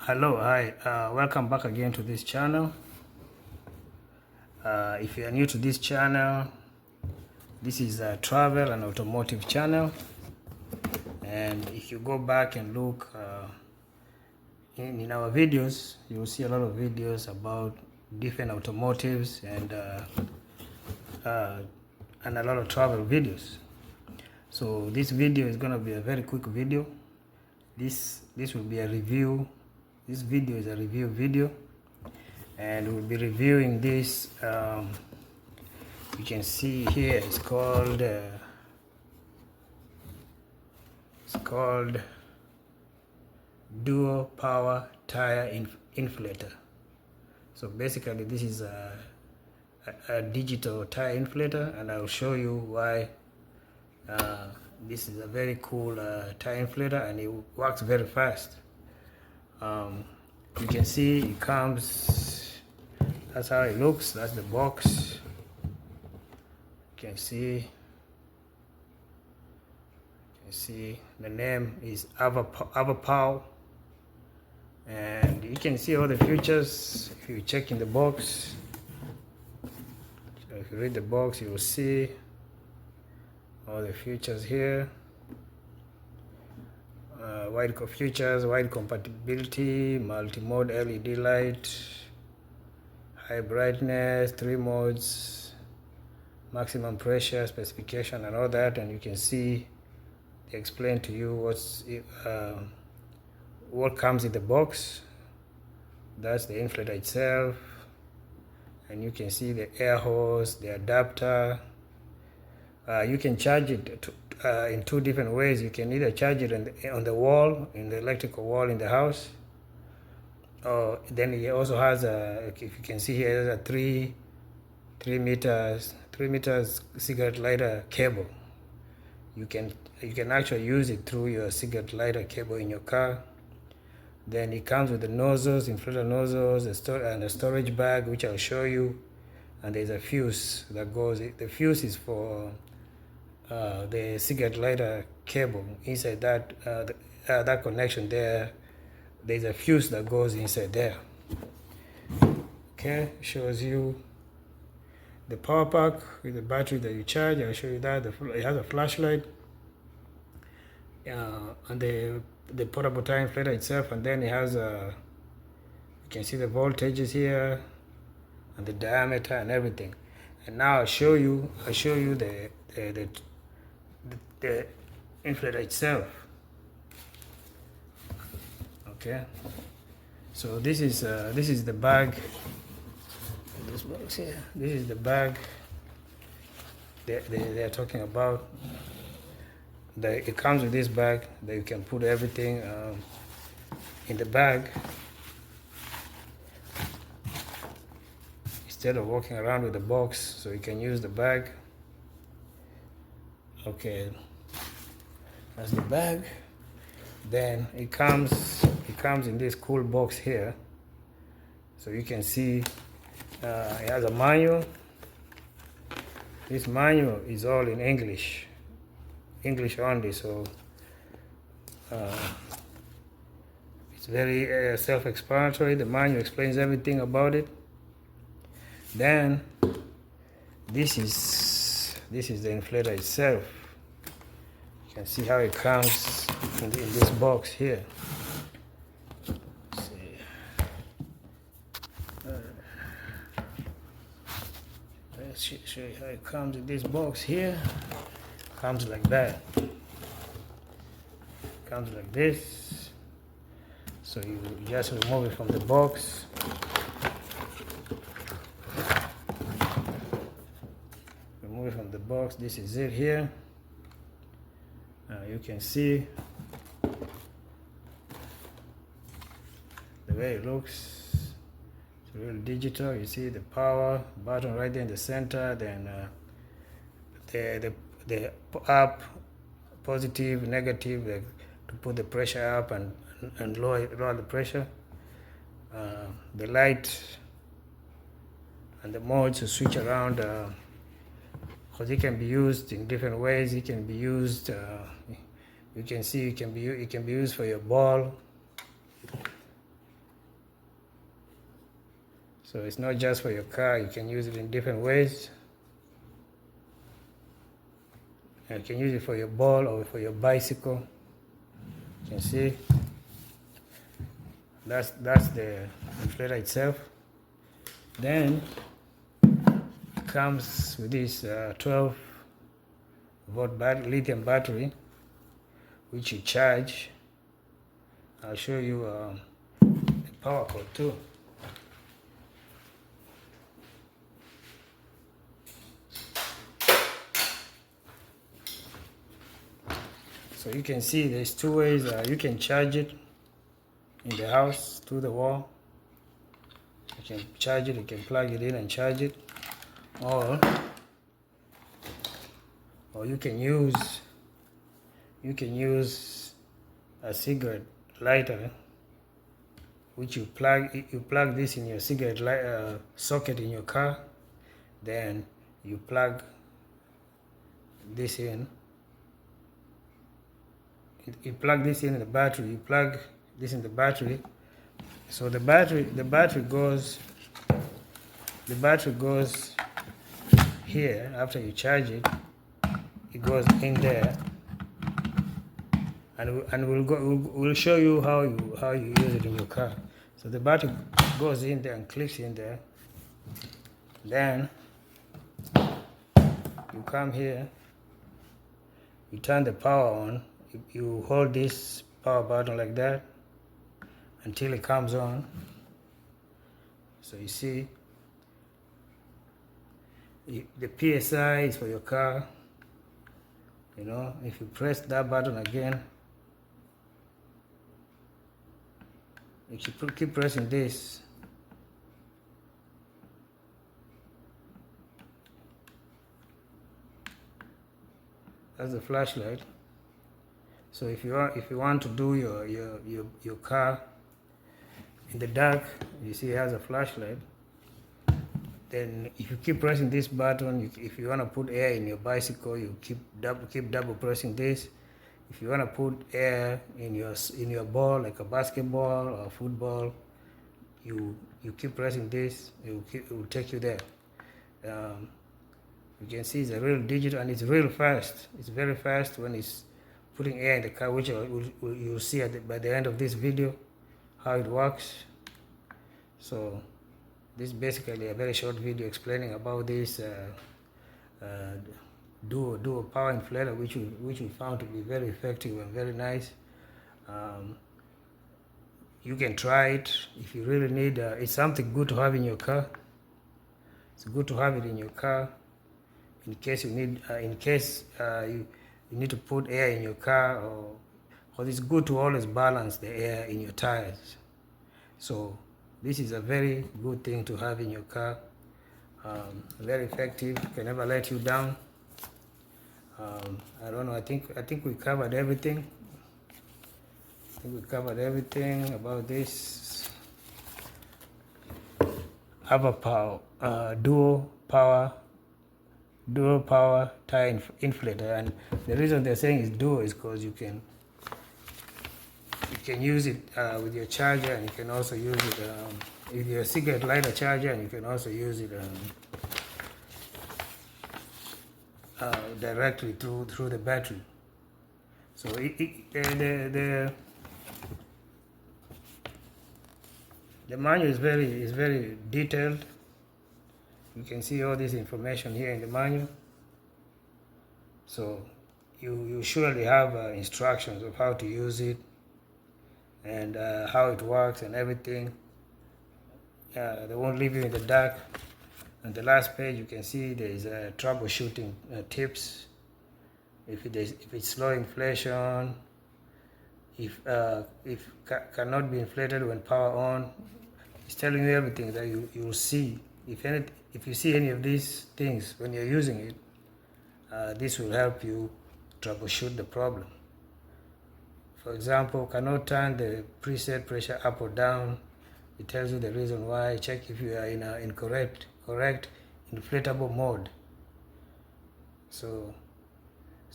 Hello, hi, welcome back again to this channel. If you are new to this channel, this is a travel and automotive channel, and if you go back and look in our videos, you will see a lot of videos about different automotives and a lot of travel videos. So this video is going to be a very quick video. This will be a review. This video is a review video, and we'll be reviewing this. You can see here it's called Dual Power Tire Inflator. So basically this is a digital tire inflator, and I'll show you why this is a very cool tire inflator, and it works very fast. You can see it comes, that's how it looks, that's the box. You can see the name is AVAPOW, and you can see all the features if you check in the box. So if you read the box, you will see all the features here. Wide features, wide compatibility, multi-mode LED light, high brightness, 3 modes, maximum pressure, specification, and all that. And you can see they explain to you what comes in the box. That's the inflator itself, and you can see the air hose, the adapter. You can charge it in 2 different ways. You can either charge it on the wall, in the electrical wall in the house, or then it also has if you can see here, there's a 3 meters cigarette lighter cable. You can actually use it through your cigarette lighter cable in your car. Then it comes with the nozzles, inflator nozzles, and a storage bag, which I'll show you. And there's a fuse that goes. The fuse is for the cigarette lighter cable. Inside that that connection there, there's a fuse that goes inside there. Okay, shows you the power pack with the battery that you charge. I'll show you that. It has a flashlight, and the portable tire inflator itself, and then it has you can see the voltages here and the diameter and everything. And now I'll show you the inflator itself. Okay, so this is the bag. This box here, this is the bag they're talking about. It comes with this bag that you can put everything in the bag instead of walking around with the box, so you can use the bag. Okay, that's the bag. Then it comes in this cool box here, so you can see it has a manual. This manual is all in English only, so it's very self-explanatory. The manual explains everything about it. Then this is the inflator itself. You can see how it comes in this box here. Let's show you how it comes in this box here. Comes like that. Comes like this. So you just remove it from the box. Remove it from the box. This is it here. You can see the way it looks. It's real digital. You see the power button right there in the center. Then the up, positive, negative, to put the pressure up and lower the pressure. The light and the modes to switch around, because it can be used in different ways. It can be used. You can see it can be used for your ball. So it's not just for your car, you can use it in different ways. You can use it for your ball or for your bicycle. You can see that's the inflator itself. Then it comes with this 12-volt lithium battery, which you charge. I'll show you the power cord too. So you can see there's two ways you can charge it in the house to the wall. You can charge it, you can plug it in and charge it, or you can use a cigarette lighter, which you plug this in your cigarette socket in your car. Then you plug this in. You plug this in the battery. You plug this in the battery. So the battery goes here. After you charge it, it goes in there, and we'll show you how you use it in your car. So the battery goes in there and clicks in there. Then you come here, you turn the power on. You hold this power button like that until it comes on. So you see the PSI is for your car. You know, if you press that button again, if you keep pressing this, that's the flashlight. So if you want to do your car in the dark, you see it has a flashlight. Then if you keep pressing this button, if you want to put air in your bicycle, you keep double pressing this. If you want to put air in your ball, like a basketball or a football, you keep pressing this. It will take you there. You can see it's a real digital, and it's real fast. It's very fast when it's putting air in the car, which you'll see by the end of this video how it works. So this is basically a very short video explaining about this dual power inflator, which we found to be very effective and very nice. You can try it if you really need. It's something good to have in your car. It's good to have it in your car in case you need. You need to put air in your car, or it's good to always balance the air in your tires. So this is a very good thing to have in your car. Very effective, can never let you down. I don't know, I think we covered everything. I think we covered everything about this AVAPOW dual power tire inflator. And the reason they're saying it's dual is because you can use it with your charger, and you can also use it with your cigarette lighter charger, and you can also use it directly through the battery. So the manual is very detailed. You can see all this information here in the manual. So you surely have instructions of how to use it, and how it works and everything. They won't leave you in the dark. On the last page, you can see there is troubleshooting tips. If it's slow inflation, if cannot be inflated when power on, it's telling you everything that you will see. If you see any of these things when you're using it, this will help you troubleshoot the problem. For example, cannot turn the preset pressure up or down. It tells you the reason why. Check if you are in an correct inflatable mode. So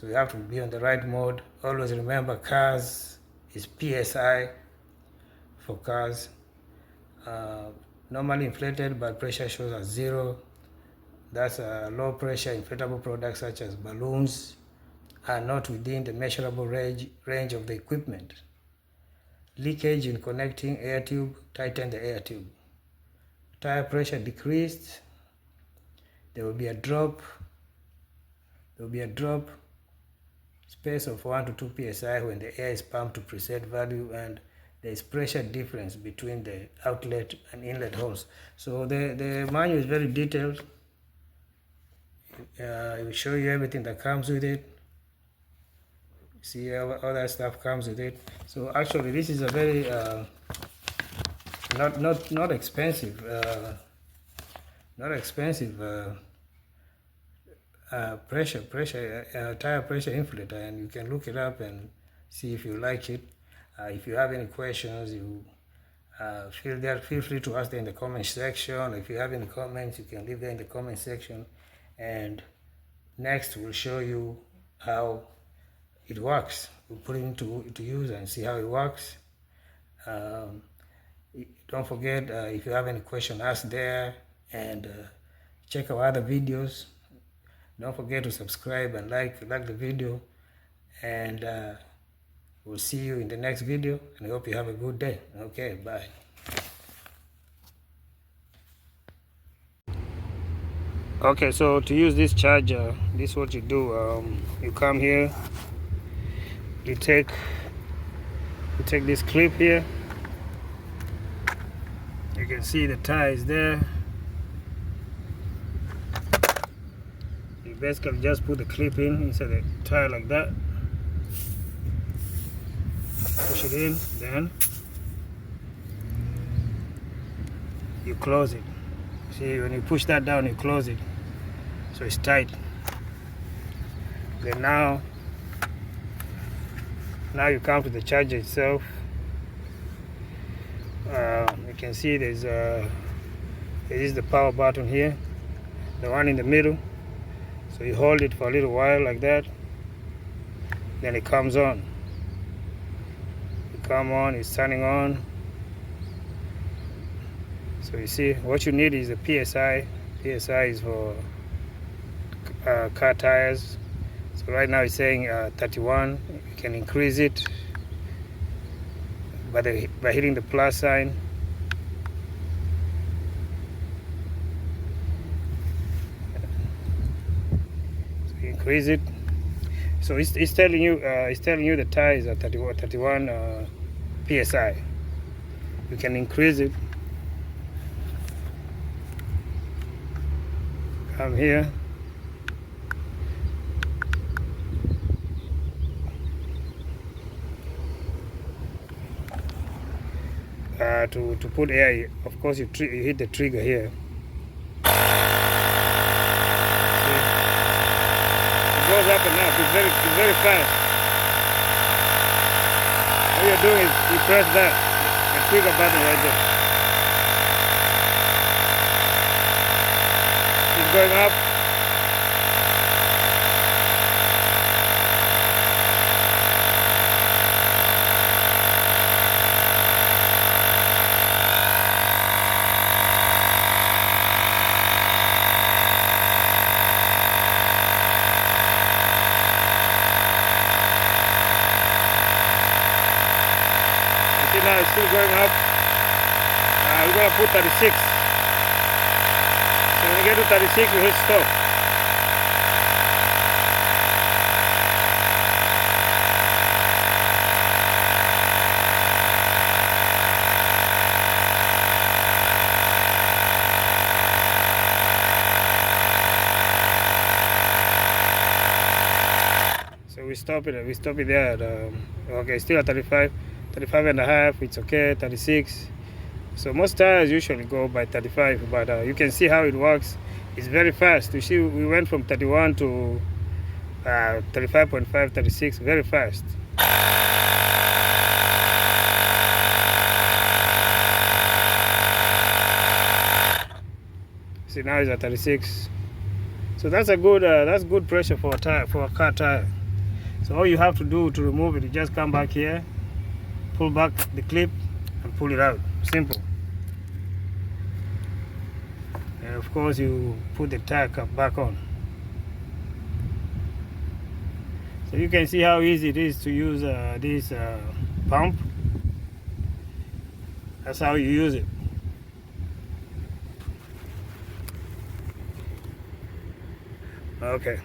you have to be on the right mode. Always remember, cars is PSI for cars, normally inflated but pressure shows as 0. That's low pressure inflatable products such as balloons are not within the measurable range of the equipment. Leakage in connecting air tube, tighten the air tube. Tire pressure decreased, there will be a drop space of 1 to 2 psi when the air is pumped to preset value, and there is pressure difference between the outlet and inlet holes. So the manual is very detailed. It will show you everything that comes with it. See, all that stuff comes with it. So actually this is a very not expensive tire pressure inflator, and you can look it up and see if you like it. If you have any questions, you feel free to ask them in the comment section. If you have any comments, you can leave them in the comment section, and next we'll show you how it works. We'll put it into use and see how it works. Don't forget, if you have any question, ask there, and check our other videos. Don't forget to subscribe and like the video, and we'll see you in the next video, and I hope you have a good day. Okay, bye. Okay, so to use this charger, this is what you do. You come here, you take this clip here. You can see the tire is there. You basically just put the clip inside the tire like that. Push it in, then you close it. See, when you push that down, you close it, so it's tight. Then now you come to the charger itself. You can see there is the power button here, the one in the middle. So you hold it for a little while like that, then it comes on. It's turning on. So you see, what you need is a PSI. PSI is for car tires. So right now it's saying 31. You can increase it by hitting the plus sign. So you increase it. So it's telling you the tire is at 31 PSI. You can increase it. Come here. To put air, of course you hit the trigger here. See? It goes up and up. It's very fast. All you're doing is you press the trigger button right there. It's going up. Now it's still going up. We're going to put 36. So when you get to 36, we hit stop. So we stop it there at, okay, still at 35 and a half, it's okay, 36. So most tires usually go by 35, but you can see how it works. It's very fast. You see, we went from 31 to 35.5, 36, very fast. See, now it's at 36. So that's good pressure for a car tire. So all you have to do to remove it, you just come back here, pull back the clip and pull it out. Simple. of course you put the tire cap back on. So you can see how easy it is to use this pump. That's how you use it. Okay.